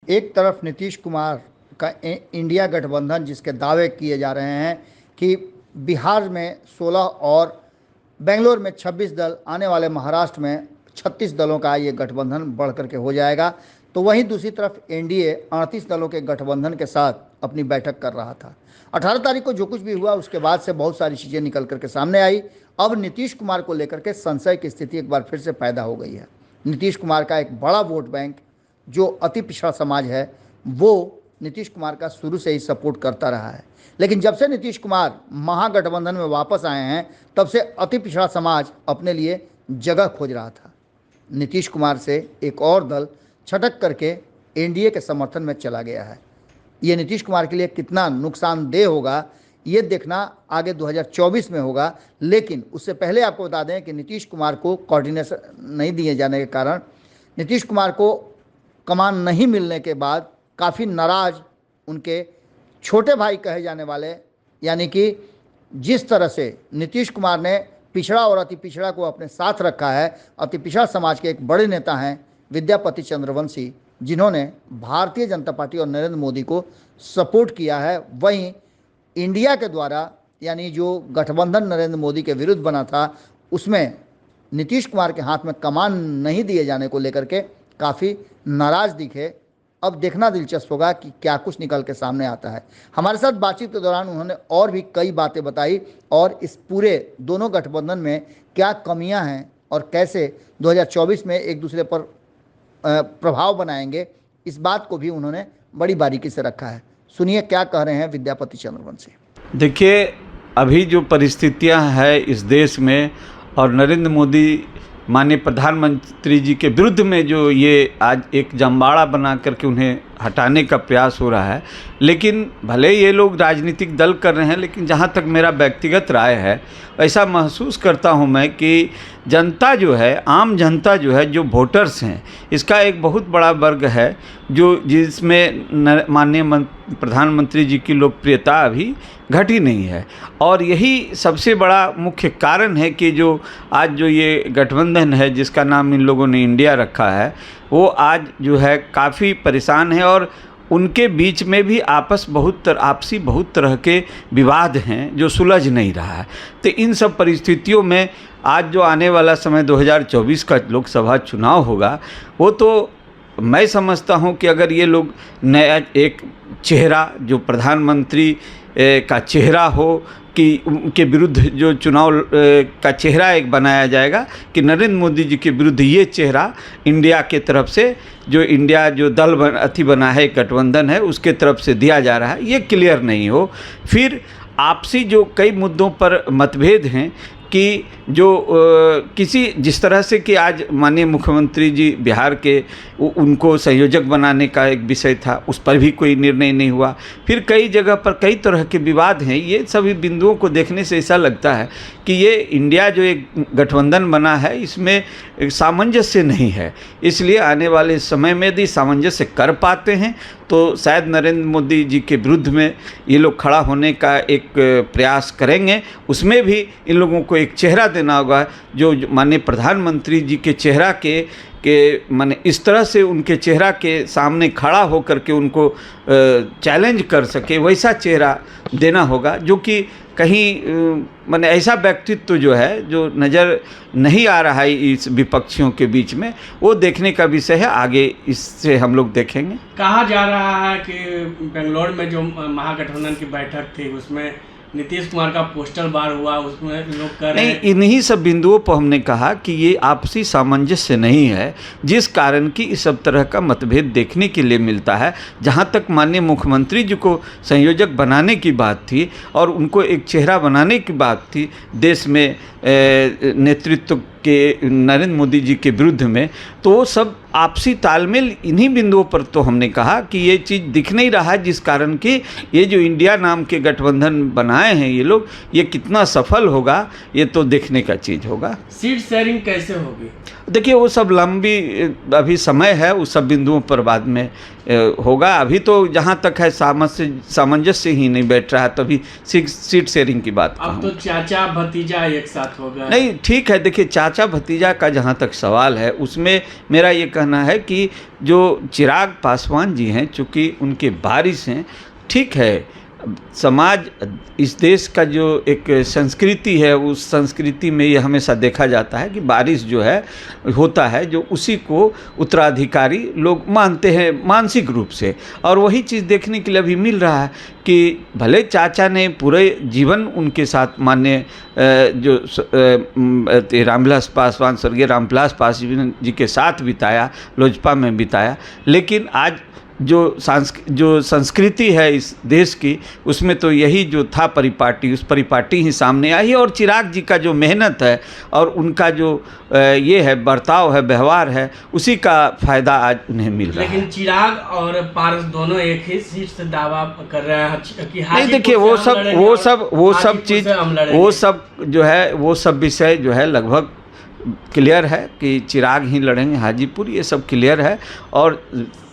एक तरफ नीतीश कुमार का इंडिया गठबंधन जिसके दावे किए जा रहे हैं कि बिहार में 16 और बेंगलोर में 26 दल, आने वाले महाराष्ट्र में 36 दलों का ये गठबंधन बढ़ करके हो जाएगा, तो वहीं दूसरी तरफ एनडीए 38 दलों के गठबंधन के साथ अपनी बैठक कर रहा था। 18 तारीख को जो कुछ भी हुआ उसके बाद से बहुत सारी चीज़ें निकल करके सामने आई। अब नीतीश कुमार को लेकर के संशय की स्थिति एक बार फिर से पैदा हो गई है। नीतीश कुमार का एक बड़ा वोट बैंक जो अति पिछड़ा समाज है वो नीतीश कुमार का शुरू से ही सपोर्ट करता रहा है, लेकिन जब से नीतीश कुमार महागठबंधन में वापस आए हैं तब से अति पिछड़ा समाज अपने लिए जगह खोज रहा था। नीतीश कुमार से एक और दल छटक करके एनडीए के समर्थन में चला गया है। ये नीतीश कुमार के लिए कितना नुकसानदेह होगा ये देखना आगे 2024 में होगा, लेकिन उससे पहले आपको बता दें कि नीतीश कुमार को कोऑर्डिनेशन नहीं दिए जाने के कारण, नीतीश कुमार को कमान नहीं मिलने के बाद काफ़ी नाराज उनके छोटे भाई कहे जाने वाले, यानी कि जिस तरह से नीतीश कुमार ने पिछड़ा और अति पिछड़ा को अपने साथ रखा है, अति पिछड़ा समाज के एक बड़े नेता हैं विद्यापति चंद्रवंशी, जिन्होंने भारतीय जनता पार्टी और नरेंद्र मोदी को सपोर्ट किया है। वहीं इंडिया के द्वारा यानी जो गठबंधन नरेंद्र मोदी के विरुद्ध बना था उसमें नीतीश कुमार के हाथ में कमान नहीं दिए जाने को लेकर के काफ़ी नाराज दिखे। अब देखना दिलचस्प होगा कि क्या कुछ निकल के सामने आता है। हमारे साथ बातचीत के दौरान उन्होंने और भी कई बातें बताई और इस पूरे दोनों गठबंधन में क्या कमियां हैं और कैसे 2024 में एक दूसरे पर प्रभाव बनाएंगे, इस बात को भी उन्होंने बड़ी बारीकी से रखा है। सुनिए क्या कह रहे हैं विद्यापति चंद्रवंशी। देखिए, अभी जो परिस्थितियां हैं इस देश में और नरेंद्र मोदी माननीय प्रधानमंत्री जी के विरुद्ध में जो ये आज एक जंबाड़ा बना करके उन्हें हटाने का प्रयास हो रहा है, लेकिन भले ये लोग राजनीतिक दल कर रहे हैं, लेकिन जहाँ तक मेरा व्यक्तिगत राय है ऐसा महसूस करता हूँ मैं कि जनता जो है, आम जनता जो है, जो वोटर्स हैं, इसका एक बहुत बड़ा वर्ग है जो जिसमें माननीय प्रधानमंत्री जी की लोकप्रियता अभी घटी नहीं है। और यही सबसे बड़ा मुख्य कारण है कि जो आज जो ये गठबंधन है जिसका नाम इन लोगों ने इंडिया रखा है, वो आज जो है काफ़ी परेशान है और उनके बीच में भी आपसी बहुत तरह के विवाद हैं जो सुलझ नहीं रहा है। तो इन सब परिस्थितियों में आज जो आने वाला समय 2024 का लोकसभा चुनाव होगा, वो तो मैं समझता हूँ कि अगर ये लोग नया एक चेहरा जो प्रधानमंत्री का चेहरा हो कि उनके विरुद्ध जो चुनाव का चेहरा एक बनाया जाएगा कि नरेंद्र मोदी जी के विरुद्ध ये चेहरा इंडिया के तरफ से जो इंडिया जो दल बना है, गठबंधन है, उसके तरफ से दिया जा रहा है, ये क्लियर नहीं हो, फिर आपसी जो कई मुद्दों पर मतभेद हैं कि जो किसी जिस तरह से कि आज माननीय मुख्यमंत्री जी बिहार के उनको संयोजक बनाने का एक विषय था, उस पर भी कोई निर्णय नहीं हुआ। फिर कई जगह पर कई तरह के विवाद हैं। ये सभी बिंदुओं को देखने से ऐसा लगता है कि ये इंडिया जो एक गठबंधन बना है इसमें सामंजस्य नहीं है। इसलिए आने वाले समय में यदि सामंजस्य कर पाते हैं तो शायद नरेंद्र मोदी जी के विरुद्ध में ये लोग खड़ा होने का एक प्रयास करेंगे। उसमें भी इन लोगों को एक चेहरा देना होगा जो माननीय प्रधानमंत्री जी के चेहरा के माने इस तरह से उनके चेहरा के सामने खड़ा होकर के उनको चैलेंज कर सके, वैसा चेहरा देना होगा जो कि कहीं माने ऐसा व्यक्तित्व जो है जो नज़र नहीं आ रहा है इस विपक्षियों के बीच में, वो देखने का विषय है। आगे इससे हम लोग देखेंगे। कहा जा रहा है कि बेंगलोर में जो महागठबंधन की बैठक थी उसमें नीतीश कुमार का पोस्टर बार हुआ, उसमें लोग कर रहे हैं। नहीं, इन्हीं सब बिंदुओं पर हमने कहा कि ये आपसी सामंजस्य नहीं है, जिस कारण कि इस सब तरह का मतभेद देखने के लिए मिलता है। जहाँ तक माननीय मुख्यमंत्री जी को संयोजक बनाने की बात थी और उनको एक चेहरा बनाने की बात थी देश में नेतृत्व के नरेंद्र मोदी जी के विरुद्ध में, तो वो सब आपसी तालमेल इन्हीं बिंदुओं पर तो हमने कहा कि ये चीज़ दिख नहीं रहा है, जिस कारण कि ये जो इंडिया नाम के गठबंधन बनाए हैं ये लोग, ये कितना सफल होगा ये तो देखने का चीज़ होगा। सीट शेयरिंग कैसे होगी? देखिए वो सब लंबी अभी समय है, उस सब बिंदुओं पर बाद में होगा। अभी तो जहाँ तक है सामंजस्य ही नहीं बैठ रहा है, तभी सीट शेयरिंग की बात अब तो चाचा भतीजा एक साथ हो गए। नहीं ठीक है, देखिए चाचा भतीजा का जहाँ तक सवाल है उसमें मेरा ये कहना है कि जो चिराग पासवान जी हैं, चूँकि उनके वारिस हैं, ठीक है, समाज इस देश का जो एक संस्कृति है, उस संस्कृति में ये हमेशा देखा जाता है कि वारिस जो है होता है, जो उसी को उत्तराधिकारी लोग मानते हैं मानसिक रूप से। और वही चीज़ देखने के लिए अभी मिल रहा है कि भले चाचा ने पूरे जीवन उनके साथ माननीय जो रामविलास पासवान, स्वर्गीय रामविलास पासवान जी के साथ बिताया, लोजपा में बिताया, लेकिन आज जो संस्कृति है इस देश की, उसमें तो यही जो था परिपाटी, उस परिपाटी ही सामने आई। और चिराग जी का जो मेहनत है और उनका जो ये है बर्ताव है, व्यवहार है, उसी का फ़ायदा आज उन्हें मिल रहा है। लेकिन चिराग और पारस दोनों एक ही सीट से दावा कर रहे हैं कि नहीं, देखिए वो सब जो है, वो सब विषय जो है लगभग क्लियर है कि चिराग ही लड़ेंगे हाजीपुर, ये सब क्लियर है। और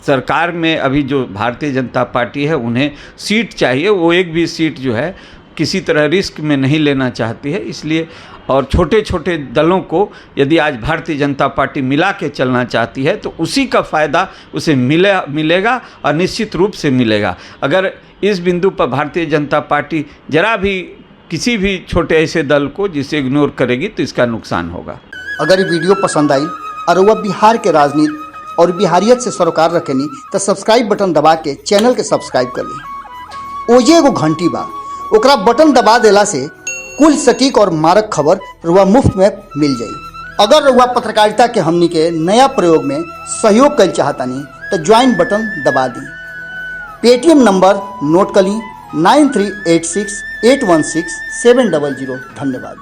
सरकार में अभी जो भारतीय जनता पार्टी है उन्हें सीट चाहिए, वो एक भी सीट जो है किसी तरह रिस्क में नहीं लेना चाहती है, इसलिए। और छोटे छोटे दलों को यदि आज भारतीय जनता पार्टी मिला के चलना चाहती है तो उसी का फ़ायदा उसे मिलेगा और निश्चित रूप से मिलेगा। अगर इस बिंदु पर भारतीय जनता पार्टी जरा भी किसी भी छोटे ऐसे दल को जिसे इग्नोर करेगी तो इसका नुकसान होगा। अगर ये वीडियो पसंद आई और वह बिहार के राजनीति और बिहारियत से सरोकार रखेनी तो सब्सक्राइब बटन दबा के चैनल के सब्सक्राइब कर ली। ओजे एगो घंटी बा, ओकरा बटन दबा देला से कुल सटीक और मारक खबर रुआ मुफ्त में मिल जाई। अगर रुआ पत्रकारिता के हमनी के नया प्रयोग में सहयोग कर चाहतानी तो ज्वाइन बटन दबा दी। पेटीएम नंबर नोट कर ली 9386816700। धन्यवाद।